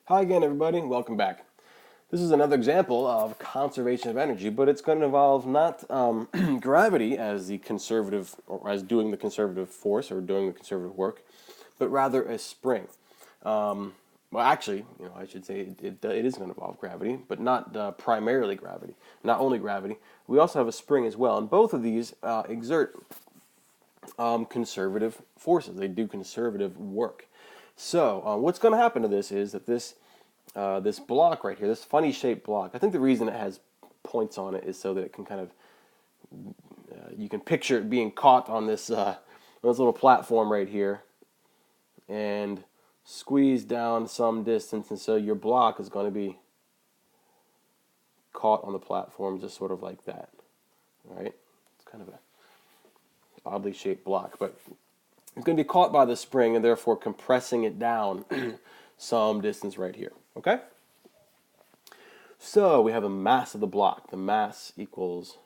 Hi again, everybody. Welcome back. This is another example of conservation of energy, but it's going to involve not gravity as the conservative, or as doing the conservative force or doing the conservative work, but rather a spring. Well, actually, I should say it is going to involve gravity, but not primarily gravity, not only gravity. We also have a spring as well, and both of these exert conservative forces. They do conservative work. So what's going to happen to this is that this block right here, this funny shaped block, I think the reason it has points on it is so that it can kind of, you can picture it being caught on this little platform right here and squeezed down some distance, and so your block is going to be caught on the platform just sort of like that. All right? It's kind of a oddly shaped block, but it's going to be caught by the spring and therefore compressing it down some distance right here. Okay? So we have a mass of the block. The mass equals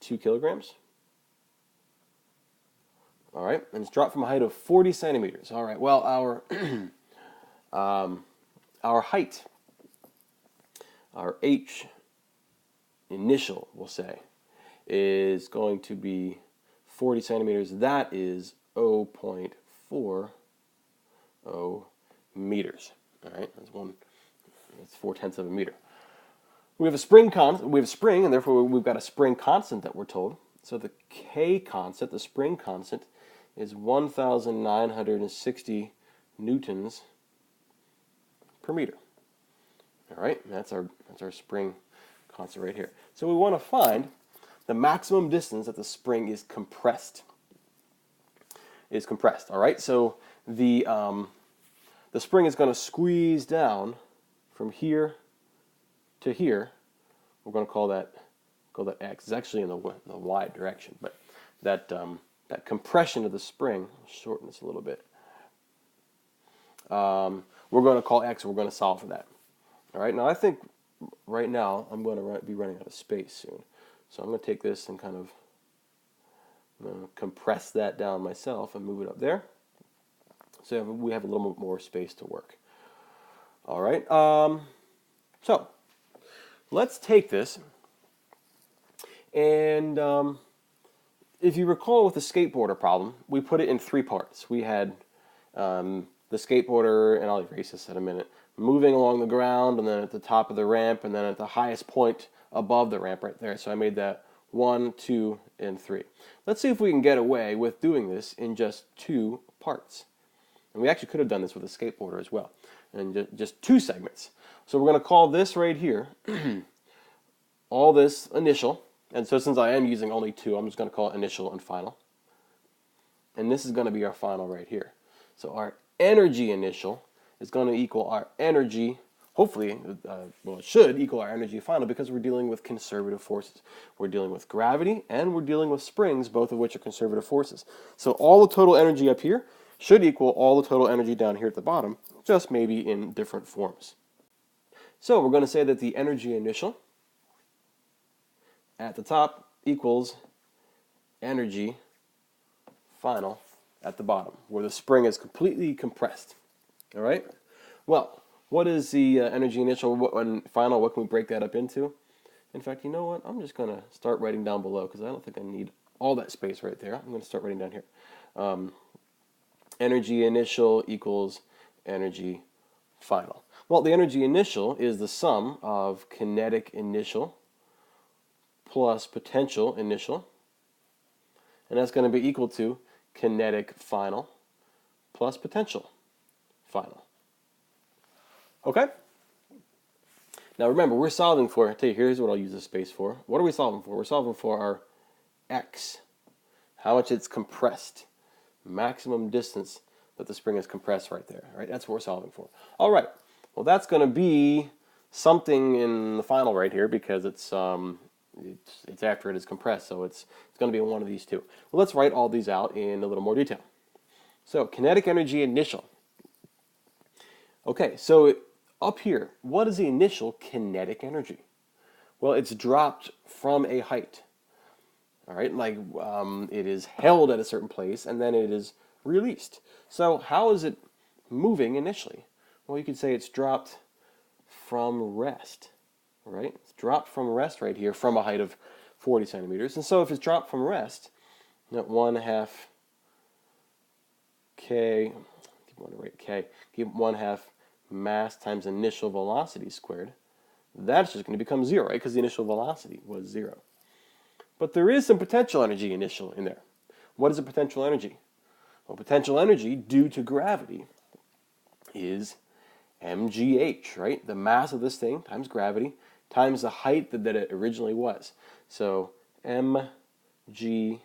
2 kilograms. All right, and it's dropped from a height of 40 centimeters. All right, well, our our height, our H initial, we'll say, is going to be 40 centimeters. That is 0.40 meters. All right, that's 4/10 of a meter. We have a spring and therefore we've got a spring constant that we're told. So the K constant, the spring constant, is 1,960 newtons per meter. All right, that's our spring constant right here. So we want to find the maximum distance that the spring is compressed. All right, so the spring is going to squeeze down from here to here. We're going to call that X. It's actually in the Y direction, but that compression of the spring, I'll shorten this a little bit. We're going to call X. We're going to solve for that. All right. Now I think right now I'm going to be running out of space soon, so I'm going to take this and kind of compress that down myself and move it up there. So we have a little bit more space to work. All right. So let's take this, and if you recall with the skateboarder problem, we put it in 3 parts. We had the skateboarder, and I'll erase this in a minute, moving along the ground, and then at the top of the ramp, and then at the highest point above the ramp right there. So I made that 1, 2, and 3. Let's see if we can get away with doing this in just 2 parts. And we actually could have done this with a skateboarder as well, and just 2 segments. So we're going to call this right here, all this initial. And so since I am using only 2, I'm just going to call it initial and final. And this is going to be our final right here. So our energy initial is going to equal our energy, hopefully, it should equal our energy final, because we're dealing with conservative forces. We're dealing with gravity and we're dealing with springs, both of which are conservative forces. So all the total energy up here should equal all the total energy down here at the bottom, just maybe in different forms. So we're going to say that the energy initial at the top equals energy final at the bottom, where the spring is completely compressed. All right? Well, what is the energy initial and final? What can we break that up into? In fact, you know what? I'm just going to start writing down below, because I don't think I need all that space right there. I'm going to start writing down here. Energy initial equals energy final. Well, the energy initial is the sum of kinetic initial plus potential initial, and that's going to be equal to kinetic final plus potential final. Okay? Now remember, we're solving for, here's what I'll use this space for. What are we solving for? We're solving for our X, how much it's compressed, maximum distance that the spring is compressed right there. Right? That's what we're solving for. All right. Well, that's going to be something in the final right here, because it's after it is compressed, so it's going to be one of these 2. Well, let's write all these out in a little more detail. So kinetic energy initial. Okay, so up here, what is the initial kinetic energy? Well, it's dropped from a height. All right, like it is held at a certain place and then it is released. So how is it moving initially? Well, you could say it's dropped from rest, right? It's dropped from rest right here from a height of 40 centimeters. And so if it's dropped from rest, that 1/2 k, give 1/2 mass times initial velocity squared, that's just going to become 0, right? Because the initial velocity was 0. But there is some potential energy initial in there. What is a potential energy? Well, potential energy due to gravity is mgh, right? The mass of this thing times gravity times the height that it originally was. So mgh,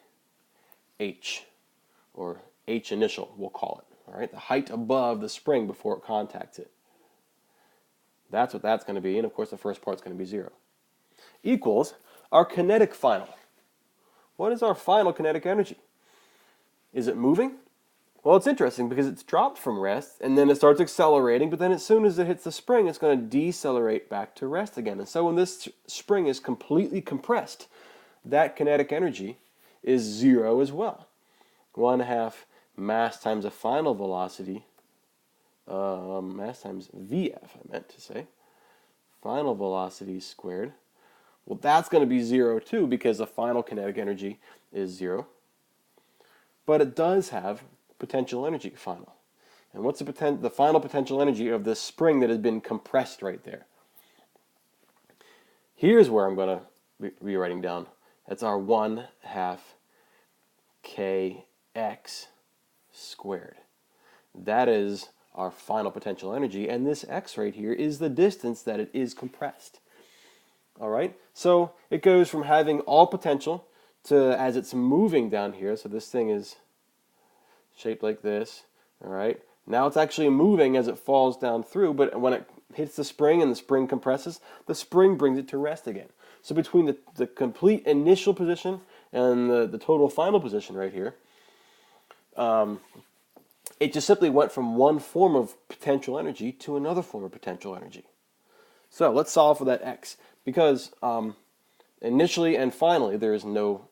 or h initial, we'll call it. All right, the height above the spring before it contacts it. That's what that's going to be, and of course the first part's going to be 0. Equals our kinetic final. What is our final kinetic energy? Is it moving? Well, it's interesting because it's dropped from rest, and then it starts accelerating, but then as soon as it hits the spring, it's going to decelerate back to rest again. And so when this spring is completely compressed, that kinetic energy is 0 as well. 1/2 mass times a final velocity, mass times VF, I meant to say, final velocity squared. Well, that's going to be 0 too, because the final kinetic energy is 0. But it does have potential energy final. And what's the final potential energy of this spring that has been compressed right there? Here's where I'm going to be writing down. That's our 1/2 kx squared. That is our final potential energy, and this x right here is the distance that it is compressed. All right, so it goes from having all potential to, as it's moving down here, so this thing is shaped like this, all right? Now it's actually moving as it falls down through, but when it hits the spring and the spring compresses, the spring brings it to rest again. So between the complete initial position and the total final position right here, it just simply went from one form of potential energy to another form of potential energy. So let's solve for that x, because initially and finally there is no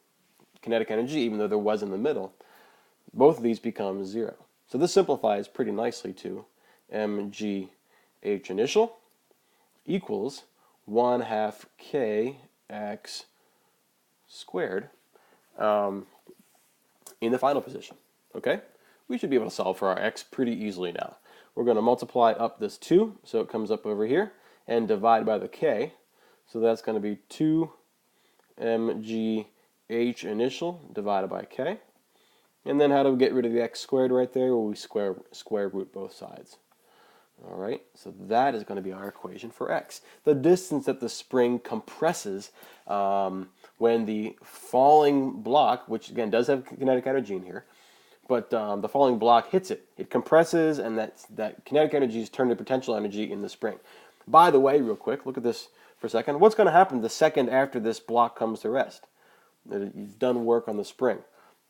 kinetic energy, even though there was in the middle. Both of these become 0. So this simplifies pretty nicely to mgh initial equals 1/2 kx squared in the final position. Okay? We should be able to solve for our x pretty easily now. We're going to multiply up this 2, so it comes up over here, and divide by the k. So that's going to be 2 mgh initial divided by k. And then how do we get rid of the x squared right there? Well, we square root both sides. All right, so that is going to be our equation for x. The distance that the spring compresses when the falling block, which again does have kinetic energy in here, but the falling block hits it. It compresses, and that kinetic energy is turned to potential energy in the spring. By the way, real quick, look at this for a second. What's going to happen the second after this block comes to rest? You've done work on the spring.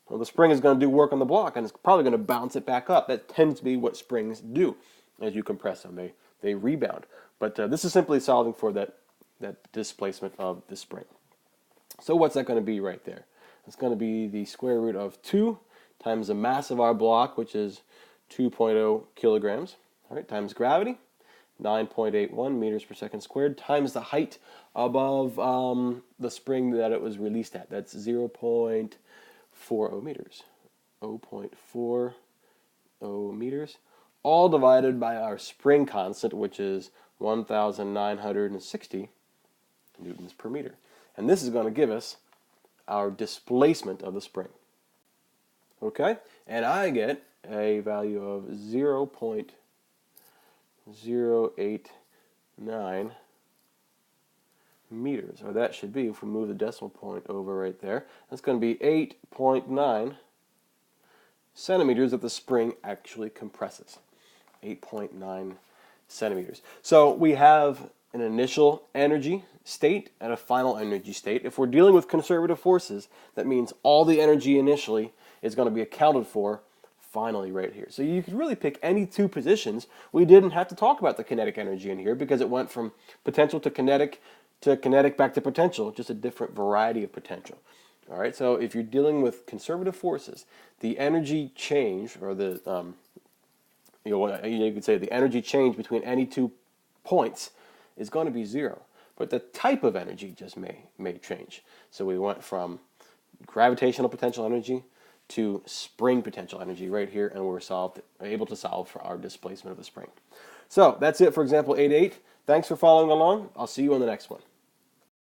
Well, the spring is going to do work on the block, and it's probably going to bounce it back up. That tends to be what springs do. As you compress them, they rebound. But this is simply solving for that displacement of the spring. So what's that going to be right there? It's going to be the square root of 2 times the mass of our block, which is 2.0 kilograms, all right, times gravity, 9.81 meters per second squared, times the height above the spring that it was released at. That's 0.40 meters. 0.40 meters. All divided by our spring constant, which is 1,960 newtons per meter. And this is going to give us our displacement of the spring. Okay? And I get a value of 0.089 meters. Or that should be, if we move the decimal point over right there, that's going to be 8.9 centimeters that the spring actually compresses. 8.9 centimeters. So we have an initial energy state and a final energy state. If we're dealing with conservative forces, that means all the energy initially is going to be accounted for finally right here. So you could really pick any two positions. We didn't have to talk about the kinetic energy in here because it went from potential to kinetic back to potential, just a different variety of potential. All right, so if you're dealing with conservative forces, the energy change, or the you could say the energy change between any 2 points is going to be 0. But the type of energy just may change. So we went from gravitational potential energy to spring potential energy right here, and we're able to solve for our displacement of the spring. So that's it for example 8.8. Thanks for following along. I'll see you on the next one.